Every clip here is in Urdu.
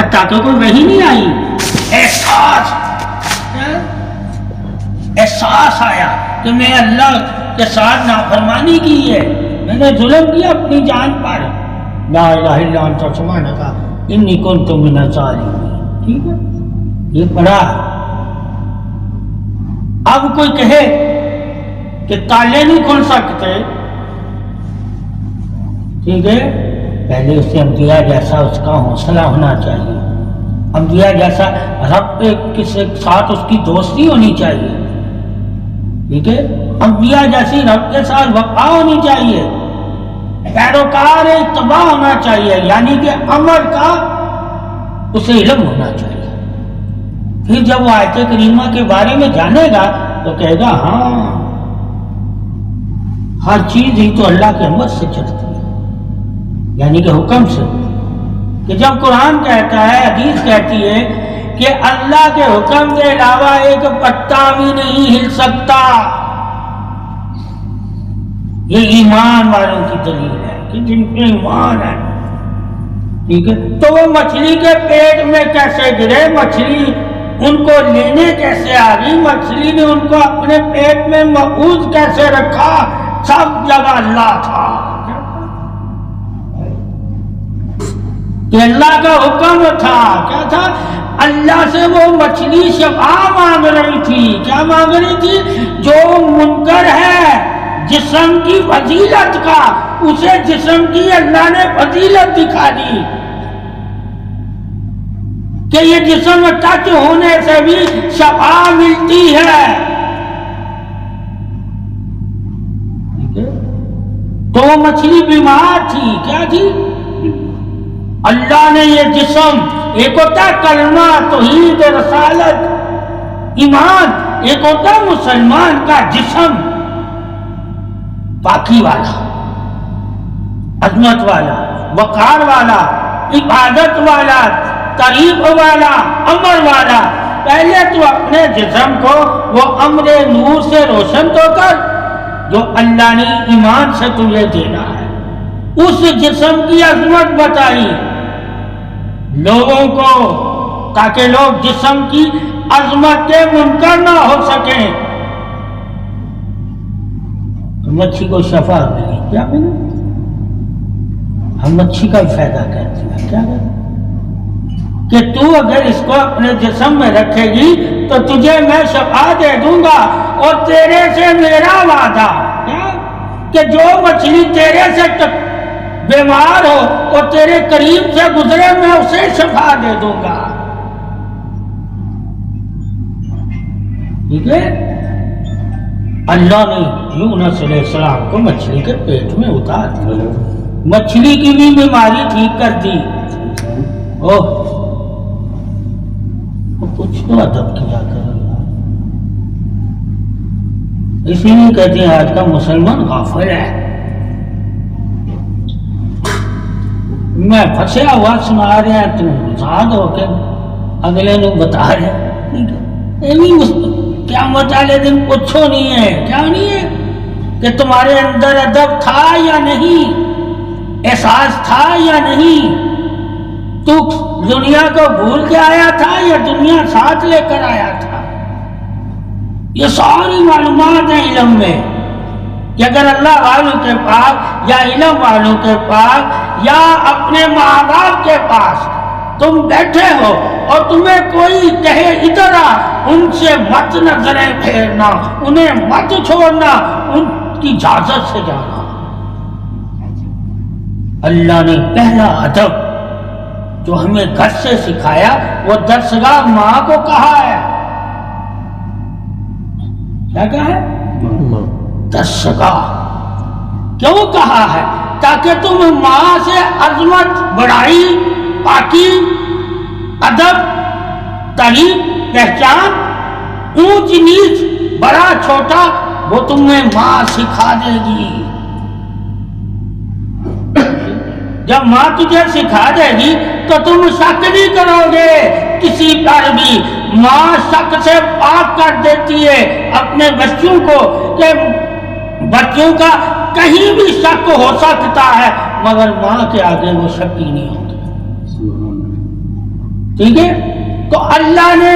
حتیٰ کہ کوئی وحی نہیں آئی، احساس آیا کہ میں اللہ کے ساتھ نافرمانی کی ہے، میں نے ظلم کیا اپنی جان پر، لا الہ الا انت سبحانک انی کنت من الظالمین۔ ٹھیک ہے، یہ پڑھا۔ اب کوئی کہے کہ تالے نہیں کھل سکتے، ٹھیک ہے، پہلے اس سے انبیاء جیسا اس کا حوصلہ ہونا چاہیے، انبیاء جیسا رب کے ساتھ اس کی دوستی ہونی چاہیے، ٹھیک ہے، انبیاء جیسی رب کے ساتھ وفا ہونی چاہیے، پیروکار اتباع ہونا چاہیے، یعنی کہ امر کا اسے علم ہونا چاہیے۔ پھر جب وہ آیت کریمہ کے بارے میں جانے گا تو کہے گا ہاں ہر چیز ہی تو اللہ کے امر سے چلتی ہے، یعنی کہ حکم سے، کہ جب قرآن کہتا ہے، حدیث کہتی ہے کہ اللہ کے حکم کے علاوہ ایک پتا بھی نہیں ہل سکتا، یہ ایمان والوں کی دلیل ہے کہ جن پہ ایمان ہے، ٹھیک ہے۔ تو وہ مچھلی کے پیٹ میں کیسے گرے، مچھلی ان کو لینے کیسے آ گئی، مچھلی نے ان کو اپنے پیٹ میں محفوظ کیسے رکھا، سب جگہ اللہ تھا، کہ اللہ کا حکم تھا، کیا تھا، اللہ سے وہ مچھلی شفا مانگ رہی تھی، کیا مانگ رہی تھی، جو منکر ہے جسم کی فضیلت کا، اسے جسم کی اللہ نے فضیلت دکھا دی کہ یہ جسم ٹچ ہونے سے بھی شفا ملتی ہے، تو وہ مچھلی بیمار تھی، کیا تھی، اللہ نے یہ جسم، ایک ہوتا ہے کلمہ توحید رسالت ایمان، ایک ہوتا ہے مسلمان کا جسم پاکی والا، عظمت والا، وقار والا، عبادت والا، تعریف والا، امر والا۔ پہلے تو اپنے جسم کو وہ امر نور سے روشن تو کر جو اللہ نے ایمان سے تجھے دینا ہے، اس جسم کی عظمت بتائی لوگوں کو تاکہ لوگ جسم کی عظمت کے منکر نہ ہو سکیں۔ مچھی کو شفا ملی، کیا ملی، ہم مچھی کا فائدہ کہتے ہیں، کیا کہتے ہیں کہ تو اگر اس کو اپنے جسم میں رکھے گی تو تجھے میں شفا دے دوں گا، اور تیرے سے میرا وعدہ کیا کہ جو مچھلی تیرے سے بیمار ہو اور تیرے قریب سے گزرے میں اسے شفا دے دوں گا، ٹھیک ہے۔ اللہ نے یونس علیہ السلام کو مچھلی کے پیٹ میں اتار دیا، مچھلی کی بھی بیماری ٹھیک کر دی۔ کچھ تو ادب کیا کر، اسی لیے کہتے ہیں آج کا مسلمان غافل ہے، میں پھنسیا ہوا سنا رہے ہیں تو آزاد ہو کے اگلے نے بتا رہے، قیامت والے دن پوچھو نہیں ہے، کیا نہیں ہے کہ تمہارے اندر ادب تھا یا نہیں، احساس تھا یا نہیں، تو دنیا کو بھول کے آیا تھا یا دنیا ساتھ لے کر آیا تھا۔ یہ ساری معلومات ہیں علم میں کہ اگر اللہ والوں کے پاس یا علم والوں کے پاس یا اپنے ماں باپ کے پاس تم بیٹھے ہو اور تمہیں کوئی کہے ادھر آ، ان سے مت نظریں پھیرنا، انہیں مت چھوڑنا، ان کی اجازت سے جانا۔ اللہ نے پہلا ادب جو ہمیں گھر سے سکھایا وہ درسگاہ ماں کو کہا ہے، کیا کہا ہے، درسگاہ کیوں کہا ہے، تاکہ تم ماں سے عظمت، بڑائی، پاکی، ادب، تعریف، پہچان، اونچ نیچ، بڑا چھوٹا، وہ تمہیں ماں سکھا دے گی۔ جب ماں تجھے سکھا دے گی تو تم شک نہیں کرو گے کسی پر بھی۔ ماں شک سے پاک کر دیتی ہے اپنے بچوں کو کہ بچوں کا کہیں بھی شک ہو سکتا ہے مگر ماں کے آگے وہ شک ہی نہیں ہوتا۔ ٹھیک ہے؟ تو اللہ نے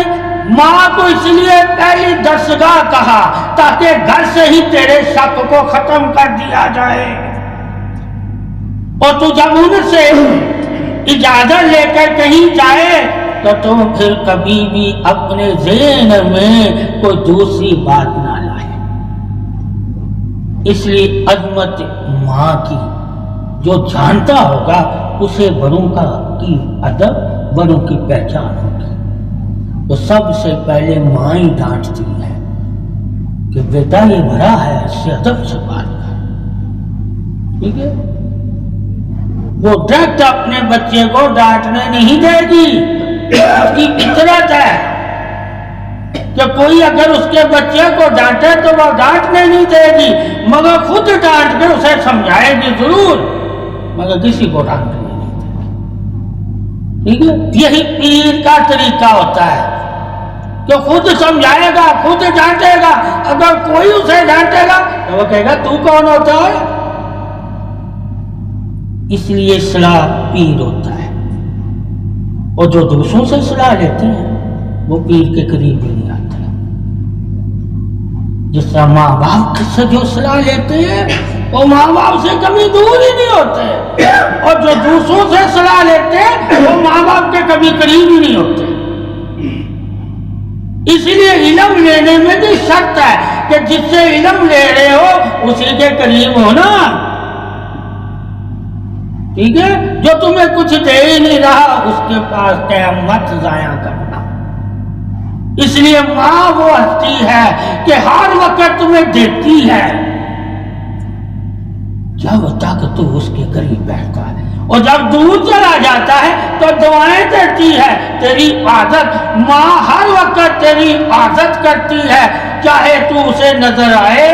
ماں کو اس لیے پہلی درسگاہ کہا تاکہ گھر سے ہی تیرے شک کو ختم کر دیا جائے، اور تو جب ان سے اجازت لے کر کہیں جائے تو تم پھر کبھی بھی اپنے ذہن میں کوئی دوسری بات نہ لائے۔ اس لیے عظمت ماں کی جو جانتا ہوگا اسے بڑوں کی ادب، بڑوں کی پہچان ہوگی۔ تو سب سے پہلے ماں ہی ڈانٹتی ہے کہ بیٹا یہ بڑا ہے، اس سے ادب سے بات کر، ٹھیک ہے؟ وہ ڈائریکٹ اپنے بچے کو ڈانٹنے نہیں دے گی، اس کی فطرت ہے کہ کوئی اگر اس کے بچے کو ڈانٹے تو وہ ڈانٹنے نہیں دے گی، مگر خود ڈانٹ کے اسے سمجھائے گی ضرور، مگر کسی کو ڈانٹنے نہیں دے گی، ٹھیک ہے؟ یہی پیر کا طریقہ ہوتا ہے کہ خود سمجھائے گا، خود ڈانٹے گا، اگر کوئی اسے ڈانٹے گا تو وہ کہے گا تو کون ہوتا ہے؟ اس لیے صلاح پیر ہوتا ہے، اور جو دوسروں سے صلاح لیتے ہیں وہ پیر کے قریب بھی نہیں آتے۔ جس طرح ماں باپ سے جو صلاح لیتے ہیں وہ ماں باپ سے کبھی دور ہی نہیں ہوتے، اور جو دوسروں سے صلاح لیتے ہیں وہ ماں باپ کے کبھی قریب ہی نہیں ہوتے۔ اس لیے علم لینے میں بھی شرط ہے کہ جس سے علم لے رہے ہو اسی کے قریب ہونا، ٹھیک ہے؟ جو تمہیں کچھ دے ہی نہیں رہا اس کے پاس ٹائم مت ضائع کرنا۔ اس لیے ماں وہ ہستی ہے کہ ہر وقت تمہیں دیتی ہے جب تک تو اس کے قریب بیٹھتا ہے، اور جب دور چلا جاتا ہے تو دعائیں دیتی ہے، تیری عادت ماں ہر وقت تیری عادت کرتی ہے، چاہے تو اسے نظر آئے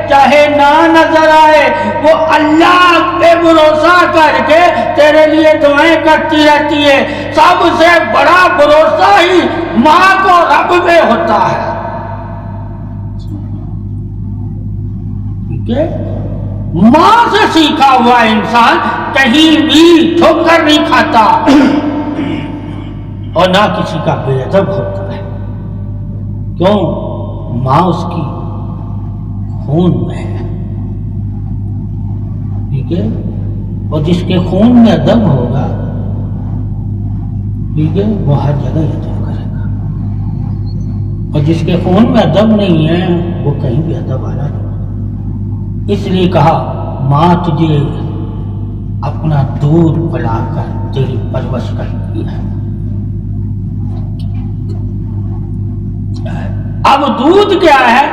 چاہے نہ نظر آئے، وہ اللہ پہ بھروسہ کر کے تیرے لیے دعائیں کرتی رہتی ہے۔ سب سے بڑا بھروسہ ہی ماں کو رب میں ہوتا ہے، ٹھیک ہے؟ ماں سے سیکھا ہوا انسان کہیں بھی ٹھوکر نہیں کھاتا اور نہ کسی کا بے ادب ہوتا ہے، کیوں؟ ماں اس کی خون میں ہے، ٹھیک ہے؟ اور جس کے خون میں ادب ہوگا، ٹھیک ہے، وہ ہر جگہ ادب کرے گا، اور جس کے خون میں ادب نہیں ہے وہ کہیں بھی ادب والا نہیں۔ اس لیے کہا ماں تجھے اپنا دودھ پلا کر تیری پرورش کرتی ہے۔ اب دودھ کیا ہے؟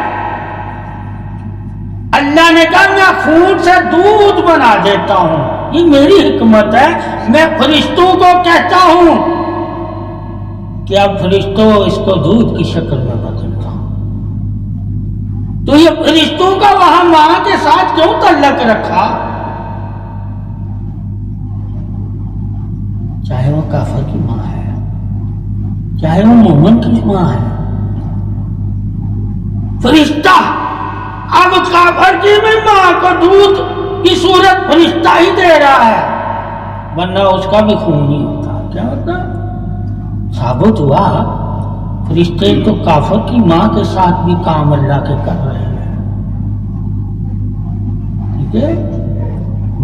اللہ نے کہا میں خون سے دودھ بنا دیتا ہوں، یہ میری حکمت ہے، میں فرشتوں کو کہتا ہوں کہ اب فرشتوں اس کو دودھ کی شکل میں بدلتا ہوں۔ تو یہ فرشتوں کا وہاں ماں کے ساتھ کیوں تعلق رکھا؟ چاہے وہ کافر کی ماں ہے، چاہے وہ مومن کی ماں ہے، فرشتہ اب کافر کی بھی ماں کو دودھ کی صورت فرشتہ ہی دے رہا ہے، ورنہ اس کا بھی خون نہیں ہوتا۔ کیا ہوتا؟ ثابت ہوا فرشتے تو کافر کی ماں کے ساتھ بھی کام اللہ کے کر رہے ہیں، ٹھیک ہے؟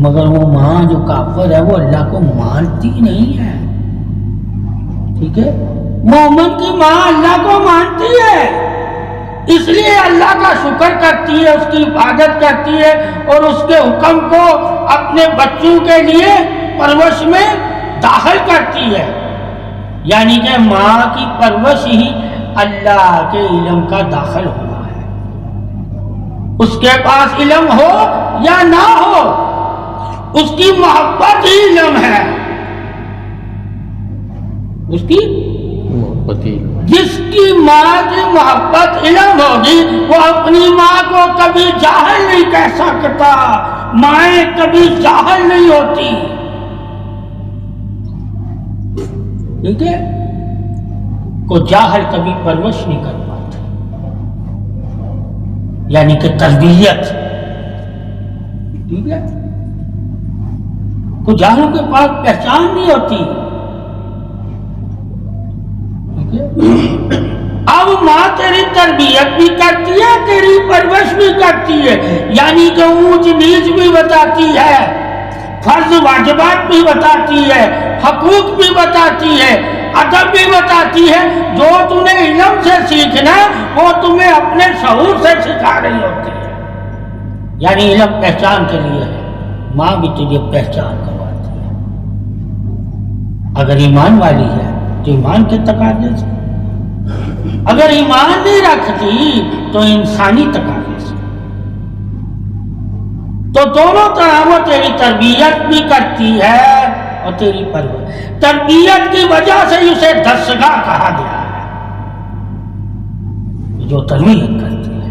مگر وہ ماں جو کافر ہے وہ اللہ کو مانتی نہیں ہے، ٹھیک ہے؟ مومن کی ماں اللہ کو مانتی ہے، اس لیے اللہ کا شکر کرتی ہے، اس کی عبادت کرتی ہے، اور اس کے حکم کو اپنے بچوں کے لیے پرورش میں داخل کرتی ہے۔ یعنی کہ ماں کی پرورش ہی اللہ کے علم کا داخل ہونا ہے، اس کے پاس علم ہو یا نہ ہو، اس کی محبت ہی علم ہے، اس کی محبت ہی۔ جس کی ماں کی محبت علم ہوگی وہ اپنی ماں کو کبھی جاہل نہیں کہہ سکتا، مائیں کبھی جاہل نہیں ہوتی، ٹھیک ہے؟ کو جاہل کبھی پرورش نہیں کر پاتے، یعنی کہ تربیت، ٹھیک ہے؟ کو جاہلوں کے پاس پہچان نہیں ہوتی، اب ماں تیری تربیت بھی کرتی ہے، تیری پرورش بھی کرتی ہے، یعنی کہ اونچ نیچ بھی بتاتی ہے، فرض واجبات بھی بتاتی ہے، حقوق بھی بتاتی ہے، ادب بھی بتاتی ہے۔ جو تمہیں علم سے سیکھنا وہ تمہیں اپنے شعور سے سکھا رہی ہوتی ہے۔ یعنی علم پہچان کے لیے ہے، ماں بھی تجھے پہچان کرواتی ہے۔ اگر ایمان والی ہے تو ایمان کے تقاضے سے، اگر ایمان نہیں رکھتی تو انسانی تقاضے سے۔ تو دونوں طرح وہ تیری تربیت بھی کرتی ہے اور تیری پرورش۔ تربیت کی وجہ سے اسے درسگاہ کہا گیا ہے، جو تربیت کرتی ہے۔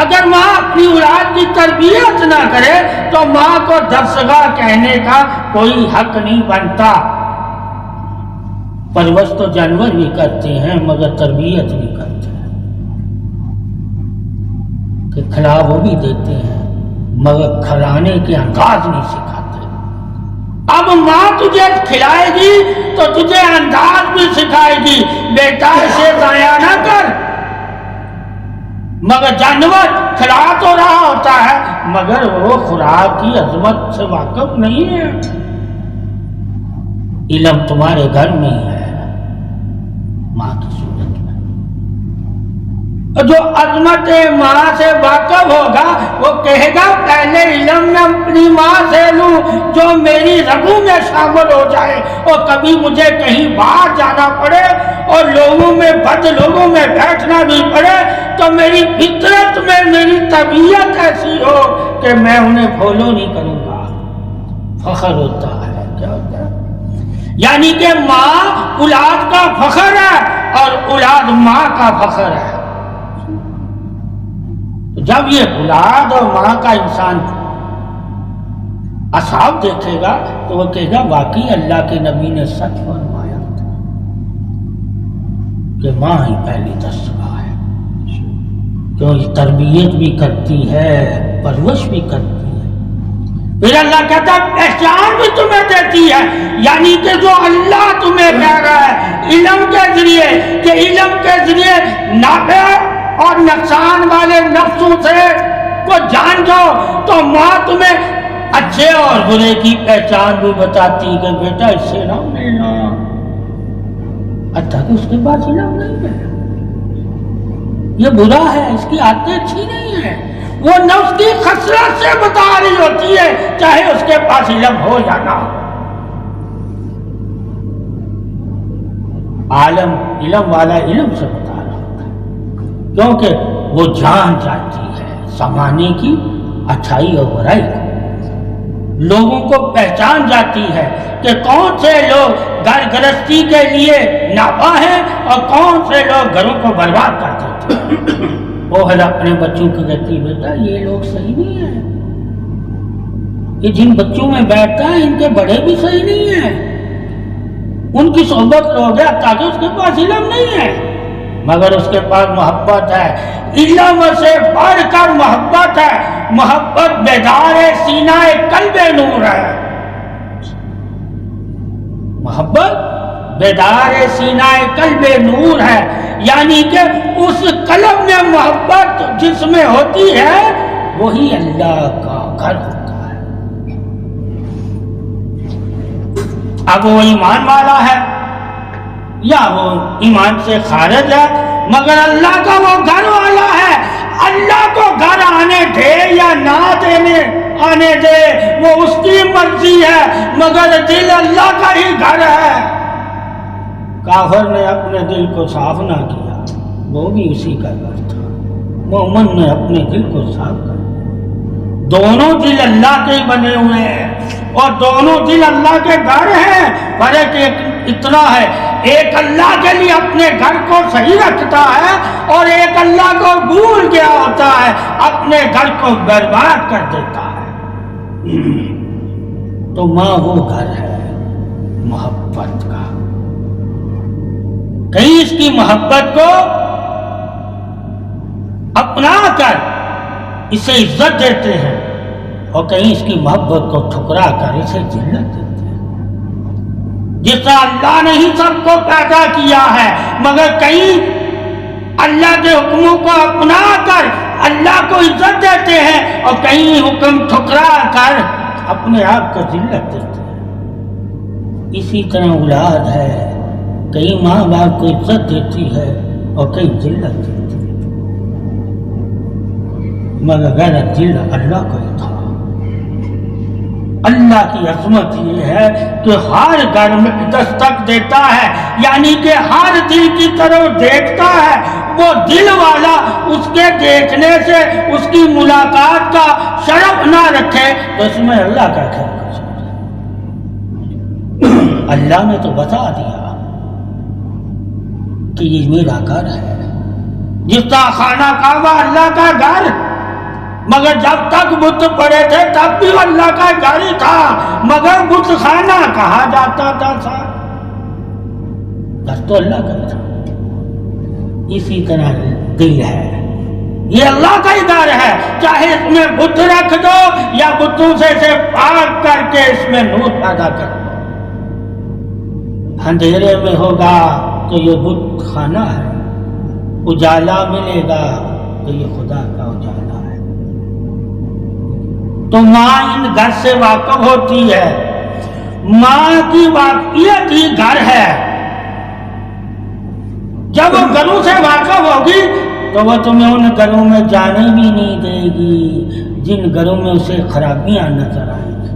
اگر ماں اپنی اولاد کی تربیت نہ کرے تو ماں کو درسگاہ کہنے کا کوئی حق نہیں بنتا۔ پرورش تو جانور بھی کرتے ہیں مگر تربیت نہیں کرتے ہیں، کہ کھلا وہ بھی دیتے ہیں مگر کھلانے کے انداز نہیں سکھاتے۔ اب ماں تجھے کھلائے گی تو تجھے انداز بھی سکھائے گی، بیٹا اسے ضائع نہ کر۔ مگر جانور کھلا تو رہا ہوتا ہے مگر وہ خوراک کی عظمت سے واقف نہیں ہے۔ علم تمہارے گھر میں ہی ہے، ماں کی صورت میں۔ جو عظمت ماں سے واقف ہوگا وہ کہے گا پہلے علم میں اپنی ماں سے لوں، جو میری رگوں میں شامل ہو جائے، اور کبھی مجھے کہیں باہر جانا پڑے اور لوگوں میں بد لوگوں میں بیٹھنا بھی پڑے تو میری فطرت میں میری طبیعت ایسی ہو کہ میں انہیں فالو نہیں کروں گا۔ فخر ہوتا ہے، کیا ہوتا ہے؟ یعنی کہ ماں اولاد کا فخر ہے اور اولاد ماں کا فخر ہے۔ جب یہ اولاد اور ماں کا انسان اصحاب دیکھے گا تو وہ کہے گا واقعی اللہ کے نبی نے سچ فرمایا تھا کہ ماں ہی پہلی درسگاہ ہے، کیونکہ تربیت بھی کرتی ہے، پرورش بھی کرتی ہے۔ پھر اللہ کہتا ہے پہچان بھی تمہیں دیتی ہے، یعنی کہ جو اللہ تمہیں کہہ رہا ہے علم کے ذریعے، کہ علم کے ذریعے نافع اور نقصان والے نفسوں سے کو جان جاؤ، تو ماں تمہیں اچھے اور برے کی پہچان بھی بتاتی کہ بیٹا اس سے نہ ملنا، اچھا کہ اس کے پاس علم نہیں ہے، یہ برا ہے، اس کی عادتیں اچھی نہیں ہیں، وہ نفس کی خسرت سے بتا رہی ہوتی ہے چاہے اس کے پاس علم ہو یا نہ ہو۔ عالم علم والا علم سے بتا رہا ہوتا ہے، کیونکہ وہ جان جاتی ہے زمانے کی اچھائی اور برائی کو، لوگوں کو پہچان جاتی ہے کہ کون سے لوگ گھر گرہستی کے لیے نافع ہیں اور کون سے لوگ گھروں کو برباد کر دیتے ہیں۔ وہ اپنے بچوں کو کہتی بیٹا یہ لوگ صحیح نہیں ہیں، یہ جن بچوں میں بیٹھتا ہے ان کے بڑے بھی صحیح نہیں ہیں، ان کی صحبت لوگ ہے تاکہ اس کے پاس علم نہیں ہے مگر اس کے پاس محبت ہے۔ علم سے بڑھ کر محبت ہے، محبت بیدار سینہ قلب نور ہے، محبت بیدار سینہ قلب نور ہے، یعنی کہ اس قلب میں محبت جس میں ہوتی ہے وہی اللہ کا گھر ہوتا ہے۔ اب وہ ایمان والا ہے یا وہ ایمان سے خارج ہے مگر اللہ کا وہ گھر والا ہے، اللہ کو گھر آنے دے یا نہ آنے دے وہ اس کی مرضی ہے، مگر دل اللہ کا ہی گھر ہے۔ کافر نے اپنے دل کو صاف نہ کیا، وہ بھی اسی کا گھر تھا، مومن نے اپنے دل کو صاف کر دیا۔ دونوں دل اللہ کے بنے ہوئے ہیں اور دونوں دل اللہ کے گھر ہیں، فرق اتنا ہے ایک اللہ کے لیے اپنے گھر کو صحیح رکھتا ہے اور ایک اللہ کو بھول گیا ہوتا ہے، اپنے گھر کو برباد کر دیتا ہے۔ تو ماں وہ گھر ہے محبت کا، کہیں اس کی محبت کو اپنا کر اسے عزت دیتے ہیں اور کہیں اس کی محبت کو ٹھکرا کر اسے ذلت دیتے ہیں۔ جس طرح اللہ نے ہی سب کو پیدا کیا ہے، مگر کئی اللہ کے حکموں کو اپنا کر اللہ کو عزت دیتے ہیں اور کئی حکم ٹھکرا کر اپنے آپ کو ذلت دیتے ہیں۔ اسی طرح اولاد ہے، کئی ماں باپ کو عزت دیتی ہے اور کئی ذلت دیتی ہے، مگر غیرت دل اللہ کو ہی تھا۔ اللہ کی عظمت یہ ہے کہ ہر گھر میں دستک دیتا ہے، یعنی کہ ہر دل کی طرف دیکھتا ہے، وہ دل والا اس کے دیکھنے سے اس کی ملاقات کا شرف نہ رکھے تو اس میں اللہ کا خیر کر سکتا ہے۔ اللہ نے تو بتا دیا کہ یہ میرا گھر ہے، جس طرح خانہ کعبہ اللہ کا گھر، مگر جب تک بت پڑے تھے تب بھی اللہ کا گھر ہی تھا، مگر بت خانہ کہا جاتا تھا، گھر تو اللہ کا تھا۔ اسی طرح دل ہے، یہ اللہ کا ہی گھر ہے، چاہے اس میں بت رکھ دو یا بتوں سے اسے پاک کر کے اس میں نور پیدا کر دو۔ اندھیرے میں ہوگا تو یہ بت خانہ ہے، اجالا ملے گا تو یہ خدا کا اجالا ہے۔ تو ماں ان گھر سے واقف ہوتی ہے، ماں کی واقفیت ہی گھر ہے۔ جب وہ گھروں سے واقف ہوگی تو وہ تمہیں ان گھروں میں جانے بھی نہیں دے گی جن گھروں میں اسے خرابیاں نظر آئیں گی،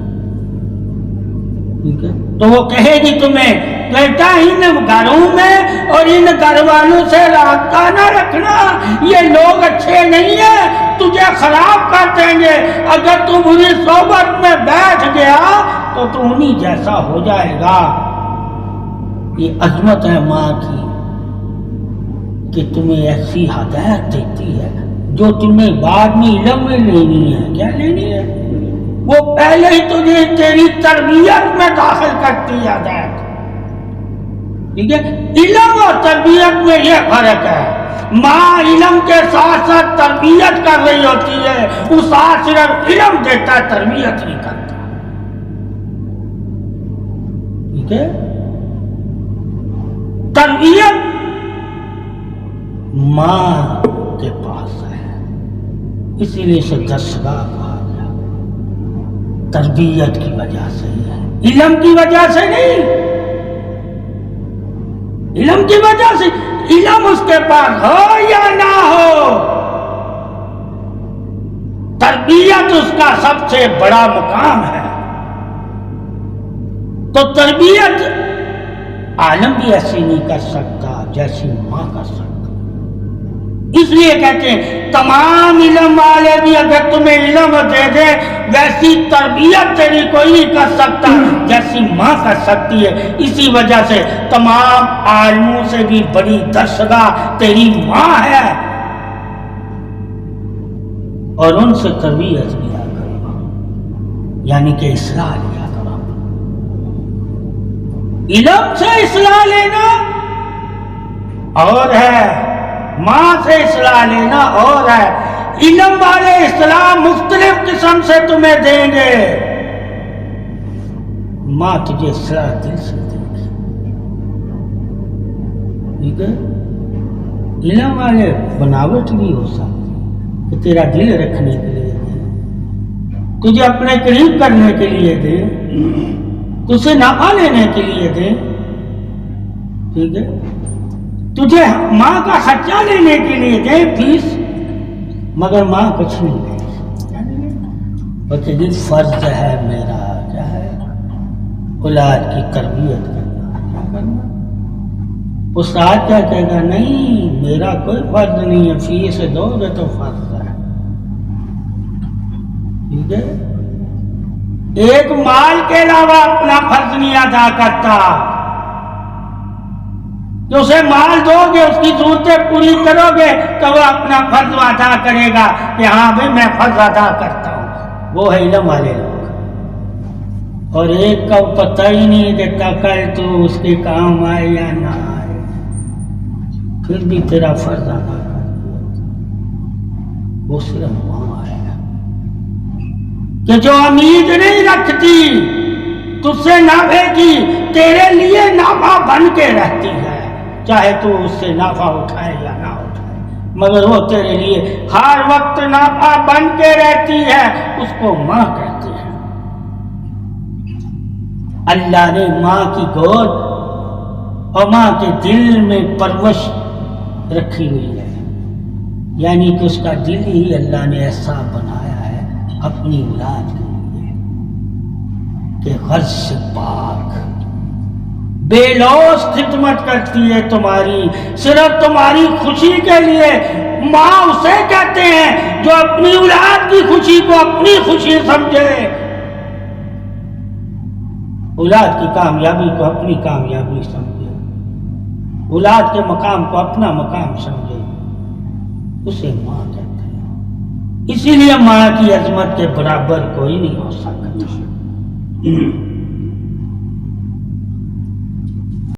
ٹھیک ہے؟ تو وہ کہے گی تمہیں بیٹا ان گھروں میں اور ان گھر والوں سے رابطہ نہ رکھنا، یہ لوگ اچھے نہیں ہیں، تجھے خراب کر دیں گے، اگر تو بری صحبت میں بیٹھ گیا تو تو انہی جیسا ہو جائے گا۔ یہ عظمت ہے ماں کی کہ تمہیں ایسی ہدایت دیتی ہے جو تمہیں بعد میں علم میں لینی ہے۔ کیا لینی ہے؟ وہ پہلے ہی تجھے تیری تربیت میں داخل کرتی ہے ہدایت، ٹھیک ہے؟ علم اور تربیت میں یہ فرق ہے، ماں علم کے ساتھ ساتھ تربیت کر رہی ہوتی ہے، استاد صرف علم دیتا ہے، تربیت نہیں کرتا، ٹھیک ہے؟ تربیت ماں کے پاس ہے، اسی لیے اسے دستگاہ کہا گیا، تربیت کی وجہ سے ہے، علم کی وجہ سے نہیں، علم کی وجہ سے، علم اس کے پاس ہو یا نہ ہو، تربیت اس کا سب سے بڑا مقام ہے۔ تو تربیت عالم بھی ایسی نہیں کر سکتا جیسی ماں کر سکتا، اس لیے کہتے ہیں تمام علم والے بھی اگر تمہیں علم دے دے ویسی تربیت تیری کوئی نہیں کر سکتا جیسی ماں کر سکتی ہے۔ اسی وجہ سے تمام عالموں سے بھی بڑی درسگاہ تیری ماں ہے، اور ان سے تربیت لیا کرو، یعنی کہ اصلاح لیا کرو۔ علم سے اصلاح لینا اور ہے، ماں سے اصلاح لینا اور ہے۔ علم والے اصلاح مختلف قسم سے تمہیں دیں گے، ماں تجھے اصلاح دل سے دے گی، ٹھیک ہے؟ علم والے بناوٹ بھی ہو سکتی کہ تیرا دل رکھنے کے لیے دے، تجھے اپنے قریب کرنے کے لیے دے، تجھے نفع لینے کے لیے دے، ٹھیک ہے؟ تجھے ماں کا خرچہ لینے کے لیے دے فیس، مگر ماں کچھ نہیں دے گی۔ فرض ہے میرا کیا ہے؟ اولاد کی تربیت کرنا، کیا کرنا؟ استاد کیا کہے گا؟ نہیں میرا کوئی فرض نہیں ہے، فیس دو گے تو فرض ہے، ٹھیک ہے؟ ایک مال کے علاوہ اپنا فرض نہیں ادا کرتا، جو اسے مال دو گے اس کی ضرورتیں پوری کرو گے تو وہ اپنا فرض ادا کرے گا کہ ہاں بھائی میں فرض ادا کرتا ہوں، وہ ہے علم والے لوگ۔ اور ایک کا پتہ ہی نہیں دیتا کل تو اس کے کام آئے یا نہ آئے، پھر بھی تیرا فرض ادا کر دیا، وہ صرف ماں ہے کہ جو امید نہیں رکھتی تجھ سے نہ بھیجی، تیرے لیے نافع بن کے رہتی ہے، چاہے تو اس سے نافع اٹھائے یا نہ اٹھائے، مگر وہ تیرے لیے ہر وقت نافع بن کے رہتی ہے، اس کو ماں کہتے ہیں۔ اللہ نے ماں کی گود اور ماں کے دل میں پرورش رکھی ہوئی ہے، یعنی کہ اس کا دل ہی اللہ نے ایسا بنایا ہے اپنی اولاد کے لیے کہ غرض سے پاک، بے لوث خدمت کرتی ہے تمہاری، صرف تمہاری خوشی کے لیے۔ ماں اسے کہتے ہیں جو اپنی اولاد کی خوشی کو اپنی خوشی سمجھے، اولاد کی کامیابی کو اپنی کامیابی سمجھے، اولاد کے مقام کو اپنا مقام سمجھے، اسے ماں کہتے ہیں۔ اسی لیے ماں کی عظمت کے برابر کوئی نہیں ہو سکتا۔